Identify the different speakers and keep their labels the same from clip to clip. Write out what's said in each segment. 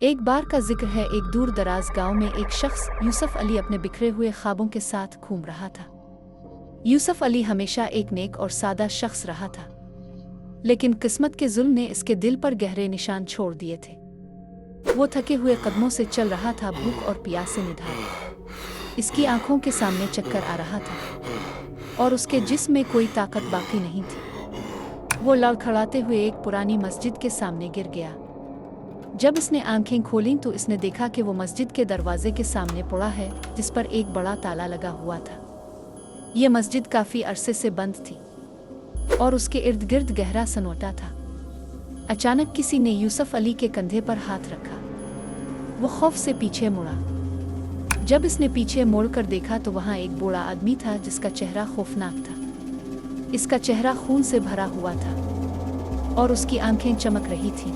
Speaker 1: एक बार का जिक्र है, एक दूर दराज गांव में एक शख्स यूसुफ अली अपने बिखरे हुए ख्वाबों के साथ घूम रहा था। यूसुफ अली हमेशा एक नेक और सादा शख्स रहा था, लेकिन किस्मत के जुल्म ने इसके दिल पर गहरे निशान छोड़ दिए थे। वो थके हुए कदमों से चल रहा था, भूख और प्यास से निढाल। इसकी आंखों के सामने चक्कर आ रहा था और उसके जिस्म में कोई ताकत बाकी नहीं थी। वो लड़खड़ाते हुए एक पुरानी मस्जिद के सामने गिर गया। जब इसने आंखें खोलीं तो इसने देखा कि वो मस्जिद के दरवाजे के सामने पड़ा है, जिस पर एक बड़ा ताला लगा हुआ था। ये मस्जिद काफी अरसे से बंद थी और उसके इर्द गिर्द गहरा सन्नाटा था। अचानक किसी ने यूसुफ अली के कंधे पर हाथ रखा। वो खौफ से पीछे मुड़ा। जब इसने पीछे मोड़कर देखा तो वहां एक बूढ़ा आदमी था जिसका चेहरा खौफनाक था। इसका चेहरा खून से भरा हुआ था और उसकी आंखें चमक रही थीं।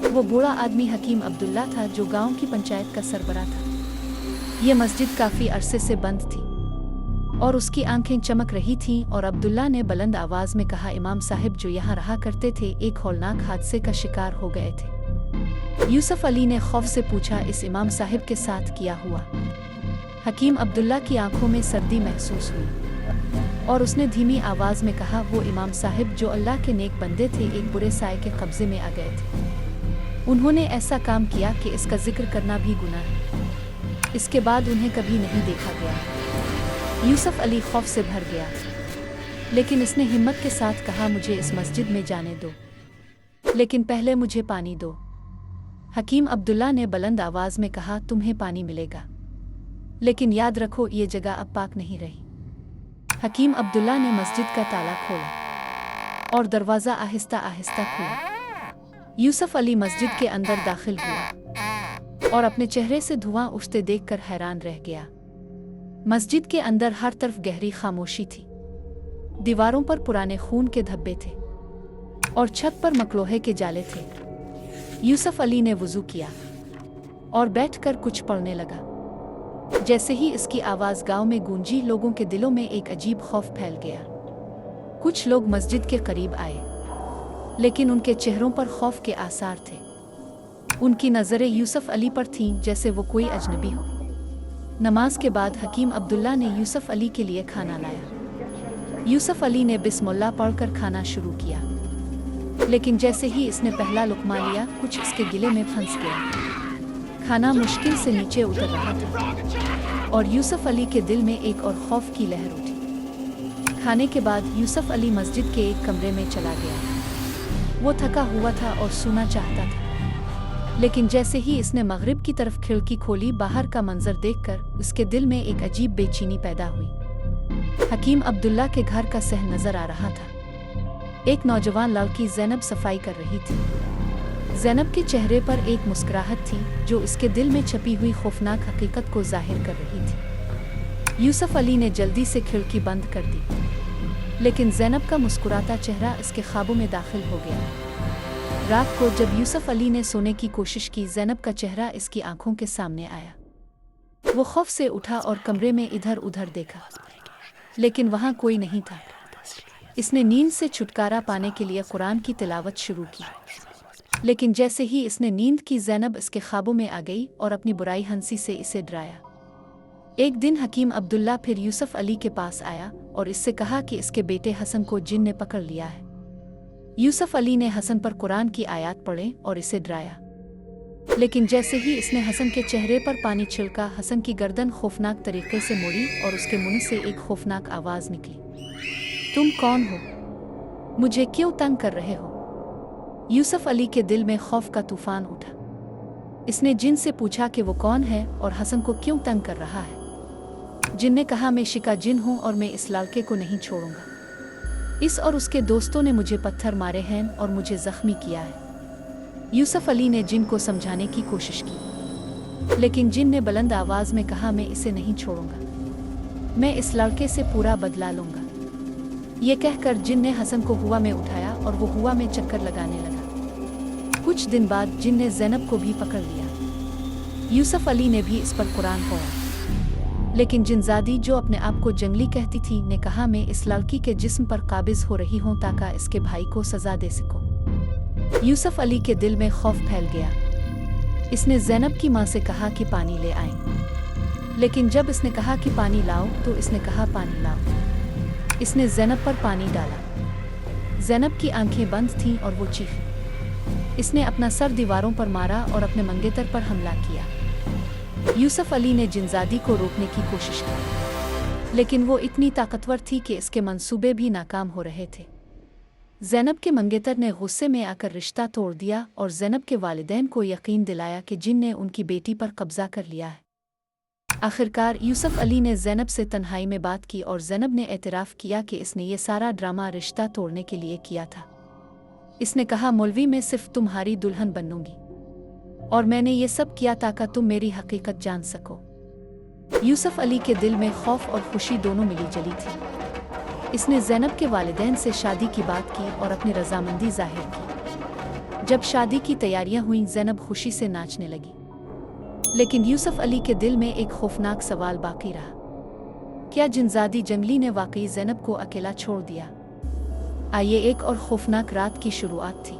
Speaker 1: वो बूढ़ा आदमी हकीम अब्दुल्ला था, जो गांव की पंचायत का सरबराह था। ये मस्जिद काफी अरसे से बंद थी और उसकी आंखें चमक रही थीं और अब्दुल्ला ने बुलंद आवाज में कहा, इमाम साहिब जो यहाँ रहा करते थे, एक हौलनाक हादसे का शिकार हो गए थे। यूसुफ अली ने खौफ से पूछा, इस इमाम साहिब के साथ क्या हुआ? हकीम अब्दुल्ला की आंखों में सर्दी महसूस हुई और उसने धीमी आवाज में कहा, वो इमाम साहिब जो अल्लाह के नेक बंदे थे, एक बुरे साए के कब्जे में आ गए थे। उन्होंने ऐसा काम किया कि इसका जिक्र करना भी गुनाह है। इसके बाद उन्हें कभी नहीं देखा गया। यूसुफ अली खौफ से भर गया, लेकिन इसने हिम्मत के साथ कहा, मुझे इस मस्जिद में जाने दो, लेकिन पहले मुझे पानी दो। हकीम अब्दुल्ला ने बुलंद आवाज में कहा, तुम्हें पानी मिलेगा, लेकिन याद रखो ये जगह अब पाक नहीं रही। हकीम अब्दुल्ला ने मस्जिद का ताला खोला और दरवाज़ा आहिस्ता आहिस्ता खुला। यूसुफ अली मस्जिद के अंदर दाखिल हुआ और अपने चेहरे से धुआं उठते देखकर हैरान रह गया। मस्जिद के अंदर हर तरफ गहरी खामोशी थी। दीवारों पर पुराने खून के धब्बे थे और छत पर मकलोहे के जाले थे। यूसुफ अली ने वुजू किया और बैठकर कुछ पढ़ने लगा। जैसे ही इसकी आवाज़ गांव में गूंजी, लोगों के दिलों में एक अजीब खौफ फैल गया। कुछ लोग मस्जिद के करीब आए, लेकिन उनके चेहरों पर खौफ के आसार थे। उनकी नज़रें यूसुफ अली पर थीं, जैसे वो कोई अजनबी हो। नमाज के बाद हकीम अब्दुल्ला ने यूसुफ अली के लिए खाना लाया। यूसुफ अली ने बिस्मिल्लाह पढ़कर खाना शुरू किया, लेकिन जैसे ही इसने पहला लुक़मा लिया, कुछ इसके गिले में फंस गया। खाना मुश्किल से नीचे उतर रहा था और यूसुफ अली के दिल में एक और खौफ की लहर उठी। खाने के बाद यूसुफ अली मस्जिद के एक कमरे में चला गया। वो थका हुआ था और सोना चाहता था, लेकिन जैसे ही इसने मगरिब की तरफ खिड़की खोली, बाहर का मंजर देखकर उसके दिल में एक अजीब बेचैनी पैदा हुई। हकीम अब्दुल्ला के घर का सहन नजर आ रहा था। एक नौजवान लड़की ज़ैनब सफाई कर रही थी। ज़ैनब के चेहरे पर एक मुस्कुराहट थी जो इसके दिल में छपी हुई खौफनाक हकीकत को जाहिर कर रही थी। यूसुफ अली ने जल्दी से खिड़की बंद कर दी, लेकिन ज़ैनब का मुस्कुराता चेहरा इसके ख्वाबों में दाखिल हो गया। रात को जब यूसुफ अली ने सोने की कोशिश की, ज़ैनब का चेहरा इसकी आंखों के सामने आया। वो खौफ से उठा और कमरे में इधर उधर देखा, लेकिन वहां कोई नहीं था। इसने नींद से छुटकारा पाने के लिए कुरान की तिलावत शुरू की, लेकिन जैसे ही इसने नींद की, ज़ैनब इसके ख्वाबों में आ गई और अपनी बुराई हंसी से इसे डराया। एक दिन हकीम अब्दुल्ला फिर यूसुफ अली के पास आया और इससे कहा कि इसके बेटे हसन को जिन ने पकड़ लिया है। यूसुफ अली ने हसन पर कुरान की आयत पढ़े और इसे डराया, लेकिन जैसे ही इसने हसन के चेहरे पर पानी छिड़का, हसन की गर्दन खौफनाक तरीके से मुड़ी और उसके मुंह से एक खौफनाक आवाज निकली, तुम कौन हो? मुझे क्यों तंग कर रहे हो? यूसुफ अली के दिल में खौफ का तूफान उठा। इसने जिन से पूछा कि वो कौन है और हसन को क्यों तंग कर रहा है। जिन ने कहा, मैं शिका जिन हूँ और मैं इस लड़के को नहीं छोड़ूंगा। इस और उसके दोस्तों ने मुझे पत्थर मारे हैं और मुझे जख्मी किया है। यूसुफ अली ने जिन को समझाने की कोशिश की, लेकिन जिन ने बुलंद आवाज में कहा, मैं इसे नहीं छोड़ूंगा, मैं इस लड़के से पूरा बदला लूंगा। ये कहकर जिन ने हसन को हुआ में उठाया और वो हुआ में चक्कर लगाने लगा। कुछ दिन बाद जिन ने ज़ैनब को भी पकड़ लिया। यूसुफ अली ने भी इस पर कुरान पढ़ा, लेकिन जिनजादी जो अपने आप को जंगली कहती थी ने कहा, मैं इस लड़की के जिस्म पर काबिज हो रही हूँ ताकि इसके भाई को सजा दे सकूं। यूसुफ अली के दिल में खौफ फैल गया। इसने ज़ैनब की माँ से कहा कि पानी ले आएं। लेकिन जब इसने कहा कि पानी लाओ तो इसने कहा पानी लाओ। इसने ज़ैनब पर पानी डाला। ज़ैनब की आंखें बंद थीं और वो चीखी। इसने अपना सर दीवारों पर मारा और अपने मंगेतर पर हमला किया। यूसुफ अली ने जिनजादी को रोकने की कोशिश की, लेकिन वो इतनी ताकतवर थी कि इसके मंसूबे भी नाकाम हो रहे थे। ज़ैनब के मंगेतर ने गुस्से में आकर रिश्ता तोड़ दिया और ज़ैनब के वालिदैन को यकीन दिलाया कि जिन ने उनकी बेटी पर कब्ज़ा कर लिया है। आखिरकार यूसुफ अली ने ज़ैनब से तन्हाई में बात की और ज़ैनब ने एतराफ़ किया कि इसने ये सारा ड्रामा रिश्ता तोड़ने के लिए किया था। इसने कहा, मौलवी मैं सिर्फ तुम्हारी दुल्हन बनूंगी और मैंने ये सब किया ताकि तुम मेरी हकीकत जान सको। यूसुफ अली के दिल में खौफ और खुशी दोनों मिली जली थी। इसने ज़ैनब के वालिदैन से शादी की बात की और अपनी रजामंदी जाहिर की। जब शादी की तैयारियां हुईं, ज़ैनब खुशी से नाचने लगी। लेकिन यूसुफ अली के दिल में एक खौफनाक सवाल बाकी रहा, क्या जिनजादी जंगली ने वाकई ज़ैनब को अकेला छोड़ दिया? आइए एक और खौफनाक रात की शुरुआत थी।